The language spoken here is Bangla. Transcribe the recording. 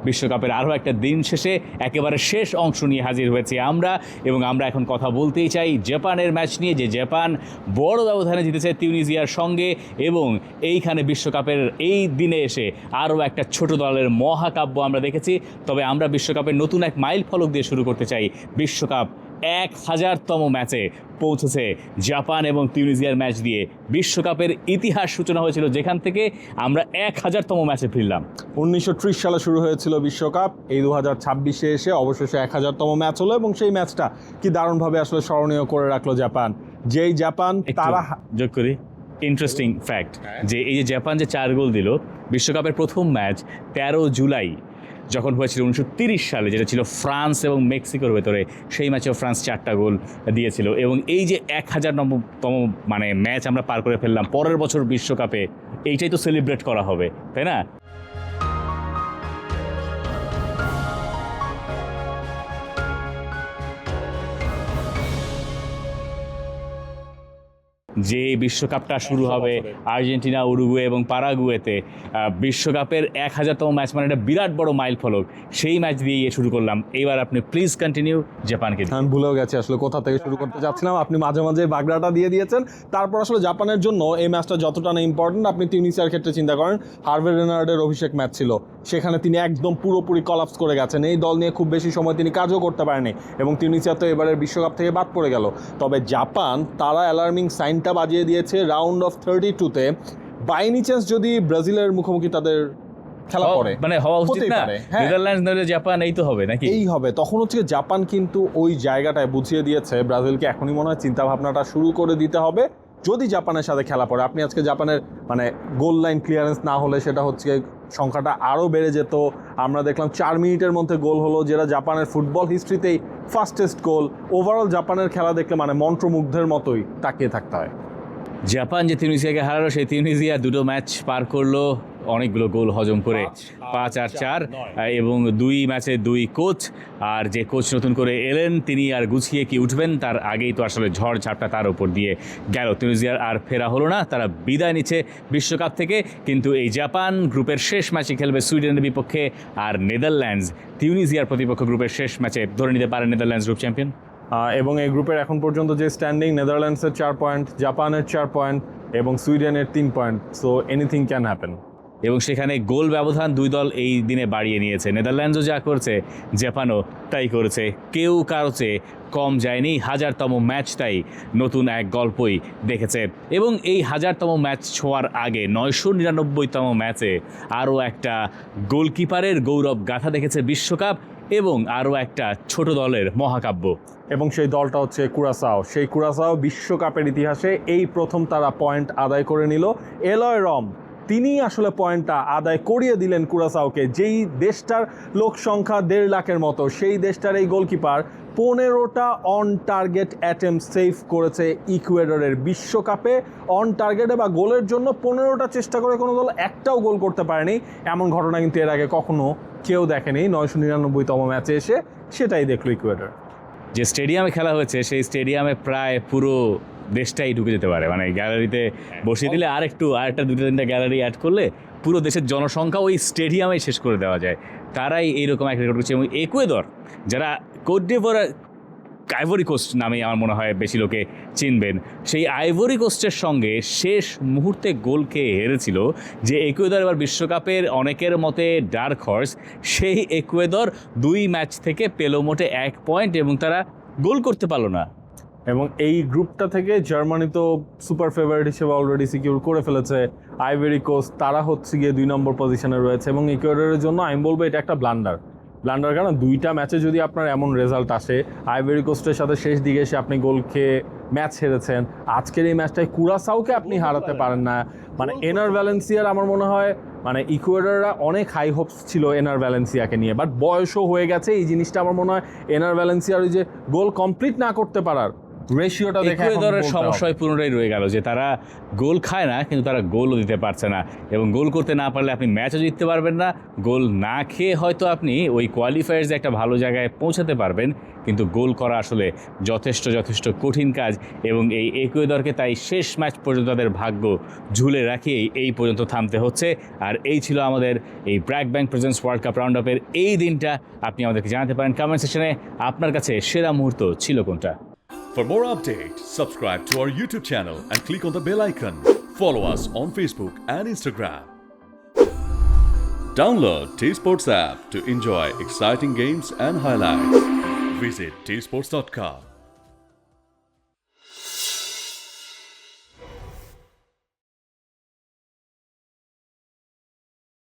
বিশ্বকাপের আরও একটা দিন শেষে একেবারে শেষ অংশ নিয়ে হাজির হয়েছি আমরা, এবং আমরা এখন কথা বলতেই চাই জাপানের ম্যাচ নিয়ে, যে জাপান বড় ব্যবধানে জিতেছে তিউনিজিয়ার সঙ্গে, এবং এইখানে বিশ্বকাপের এই দিনে এসে আরও একটা ছোট দলের মহাকাব্য আমরা দেখেছি। তবে আমরা বিশ্বকাপের নতুন এক মাইল ফলক দিয়ে শুরু করতে চাই। বিশ্বকাপ 1000তম ম্যাচে পৌঁছেছে জাপান এবং তিউনিজিয়ার ম্যাচ দিয়ে। বিশ্বকাপের ইতিহাস সূচনা হয়েছিল যেখান থেকে আমরা 1000তম ম্যাচে ফিরলাম। 1930 সালে শুরু হয়েছিল বিশ্বকাপ, এই 2026-এ এসে অবশেষে 1000তম ম্যাচ হলো, এবং সেই ম্যাচটা কি দারুণভাবে আসলে স্মরণীয় করে রাখলো জাপান। যেই জাপান তারা যোগ করি ইন্টারেস্টিং ফ্যাক্ট, যে এই যে জাপান যে 4 গোল দিল, বিশ্বকাপের প্রথম ম্যাচ 13 জুলাই যখন হয়েছিল 1930 সালে, যেটা ছিল ফ্রান্স এবং মেক্সিকোর ভেতরে, সেই ম্যাচেও ফ্রান্স 4টা গোল দিয়েছিল। এবং এই যে 1000তম মানে ম্যাচ আমরা পার করে ফেললাম, পরের বছর বিশ্বকাপে এইটাই তো সেলিব্রেট করা হবে, তাই না? যে বিশ্বকাপটা শুরু হবে আর্জেন্টিনা, উরুগুয়ে এবং পারাগুয়েতে, বিশ্বকাপের 1000তম ম্যাচ মানে একটা বিরাট বড় মাইল ফলক, সেই ম্যাচ দিয়ে শুরু করলাম। এইবার আপনি প্লিজ কন্টিনিউ জাপানকে। আমি ভুলেও গেছি আসলে কোথা থেকে শুরু করতে যাচ্ছিলাম, আপনি মাঝে মাঝে বাগড়াটা দিয়ে দিয়েছেন। তারপর আসলে জাপানের জন্য এই ম্যাচটা যতটা না ইম্পর্টেন্ট, আপনি তিউনিসিয়ার ক্ষেত্রে চিন্তা করেন, হার্ভে রেনার্ডের অভিষেক ম্যাচ ছিল, সেখানে তিনি একদম পুরোপুরি কলাপস করে গেছেন। এই দল নিয়ে খুব বেশি সময় তিনি কাজও করতে পারেনি, এবং তিউনিসিয়া তো এবারের বিশ্বকাপ থেকে বাদ পড়ে গেল। তবে জাপান তারা অ্যালার্মিং সাইনটা বাজিয়ে দিয়েছে রাউন্ড অফ 32-তে। বাই এনি চান্স যদি ব্রাজিলের মুখোমুখি তাদের খেলা পড়ে, মানে হওয়া উচিত না, নেদারল্যান্ডস নইলে জাপান, এই তো হবে নাকি? এই হবে। তখন হচ্ছে জাপান কিন্তু ওই জায়গাটায় বুঝিয়ে দিয়েছে ব্রাজিলকে এখনই মনে হয় চিন্তা ভাবনাটা শুরু করে দিতে হবে যদি জাপানের সাথে খেলা পড়ে। আপনি আজকে জাপানের মানে গোল লাইন ক্লিয়ারেন্স না হলে সেটা হচ্ছে সংখ্যাটা আরও বেড়ে যেত। আমরা দেখলাম 4 মিনিটের মধ্যে গোল হলো, যেটা জাপানের ফুটবল হিস্ট্রিতেই ফাস্টেস্ট গোল। ওভারঅল জাপানের খেলা দেখলে মানে মন্ত্রমুগ্ধের মতোই তাকিয়ে থাকতে হয়। জাপান যে তিউনিসিয়াকে হারালো, সেই তিউনিসিয়া 2টো ম্যাচ পার করলো অনেকগুলো গোল হজম করে, 5-4, এবং 2 ম্যাচে 2 কোচ। আর যে কোচ নতুন করে এলেন, তিনি আর গুছিয়ে কি উঠবেন, তার আগেই তো আসলে ঝড় ঝাপটা তার উপর দিয়ে গেল। তিউনিসিয়ার আর ফেরা হলো না, তারা বিদায় নিচ্ছে বিশ্বকাপ থেকে। কিন্তু এই জাপান গ্রুপের শেষ ম্যাচে খেলবে সুইডেনের বিপক্ষে, আর নেদারল্যান্ডস তিউনিসিয়ার প্রতিপক্ষ গ্রুপের শেষ ম্যাচে ধরে নিতে পারে নেদারল্যান্ডস গ্রুপ চ্যাম্পিয়ন। এবং এই গ্রুপের এখন পর্যন্ত যে স্ট্যান্ডিং, নেদারল্যান্ডসের 4 পয়েন্ট, জাপানের 4 পয়েন্ট এবং সুইডেনের 3 point. So anything can happen. এবং সেখানে গোল ব্যবধান 2 দল এই দিনে বাড়িয়ে নিয়েছে। নেদারল্যান্ডসও যা করছে, জাপানও তাই করেছে। কেউ কারো চেয়ে কম যায়নি। 1000তম ম্যাচটাই নতুন এক গল্পই দেখেছে। এবং এই 1000তম ম্যাচ ছোঁয়ার আগে 999তম ম্যাচে আরও একটা গোলকিপারের গৌরব গাথা দেখেছে বিশ্বকাপ, এবং আরও একটা ছোট দলের মহাকাব্য। এবং সেই দলটা হচ্ছে কুরাসাও। সেই কুরাসাও বিশ্বকাপের ইতিহাসে এই প্রথম তারা পয়েন্ট আদায় করে নিল। এলয় রম তিনি আসলে পয়েন্টটা আদায় করিয়ে দিলেন কুরাসাওকে। যেই দেশটার লোক সংখ্যা 1.5 লাখের মতো, সেই দেশটার এই গোলকিপার 15টা অন টার্গেট অ্যাটেম্প সেভ করেছে ইকুয়েডরের বিশ্বকাপে। অন টার্গেটে বা গোলের জন্য 15টা চেষ্টা করে কোনো দল একটাও গোল করতে পারেনি। এমন ঘটনা কিন্তু এর আগে কখনো কেউ দেখেনি। 999তম ম্যাচে এসে সেটাই দেখলো ইকুয়েডর। যে স্টেডিয়ামে খেলা হয়েছে, সেই স্টেডিয়ামে প্রায় পুরো দেশটাই ঢুকে যেতে পারে। মানে গ্যালারিতে বসিয়ে দিলে আরেকটা 2-3টা গ্যালারি অ্যাড করলে পুরো দেশের জনসংখ্যা ওই স্টেডিয়ামে শেষ করে দেওয়া যায়। তারাই এইরকম এক রেকর্ড করছে। এবং ইকুয়েডর, যারা কোট ডিভোয়ার আইভরি কোস্ট নামে আমার মনে হয় বেশি লোকে চিনবেন, সেই আইভরি কোস্টের সঙ্গে শেষ মুহূর্তে গোল খেয়ে হেরেছিল যে ইকুয়েডর এবার বিশ্বকাপের অনেকের মতে ডার্ক হর্স, সেই ইকুয়েডর 2 ম্যাচ থেকে পেল মোটে 1 পয়েন্ট, এবং তারা গোল করতে পারলো না। এবং এই গ্রুপটা থেকে জার্মানি তো সুপার ফেভারিট হিসেবে অলরেডি সিকিউর করে ফেলেছে। আইভরি কোস্ট তারা হচ্ছে গিয়ে 2 নম্বর পজিশনে রয়েছে। এবং ইকুয়েডরের জন্য আমি বলবো এটা একটা ব্লান্ডার। কারণ 2টা ম্যাচে যদি আপনার এমন রেজাল্ট আসে, আইভরি কোস্টের সাথে শেষ দিকে এসে আপনি গোল খেয়ে ম্যাচ হেরেছেন, আজকের এই ম্যাচটায় কুরাসাওকে আপনি হারাতে পারেন না। মানে এনার ভ্যালেন্সিয়ার আমার মনে হয় মানে ইকুয়েডররা অনেক হাই হোপস ছিল এনার ভ্যালেন্সিয়াকে নিয়ে, বাট বয়সও হয়ে গেছে। এই জিনিসটা আমার মনে হয় এনার ভ্যালেন্সিয়ার ওই যে গোল কমপ্লিট না করতে পারার রেশিওটা দেখে এখন ইকুয়েডরের বলতে সমস্যায় হবে। পুনরায় রয়ে গেল যে তারা গোল খায় না, কিন্তু তারা গোলও দিতে পারছে না, এবং গোল করতে না পারলে আপনি ম্যাচও জিততে পারবেন না। গোল না খেয়ে হয়তো আপনি ওই কোয়ালিফায়ার্সে একটা ভালো জায়গায় পৌঁছাতে পারবেন, কিন্তু গোল করা আসলে যথেষ্ট কঠিন কাজ, এবং এই ইকুয়েডরকে তাই শেষ ম্যাচ পর্যন্ত তাদের ভাগ্য ঝুলে রাখিয়েই এই পর্যন্ত থামতে হচ্ছে। আর এই ছিল আমাদের এই BRAC bank presence world cup round আপের এই দিনটা। আপনি আমাদেরকে জানাতে পারেন কমেন্ট সেকশনে আপনার কাছে সেরা মুহূর্ত ছিল কোনটা। For more updates, subscribe to our YouTube channel and click on the bell icon. Follow us on Facebook and Instagram. Download T-Sports app to enjoy exciting games and highlights. Visit tsports.com.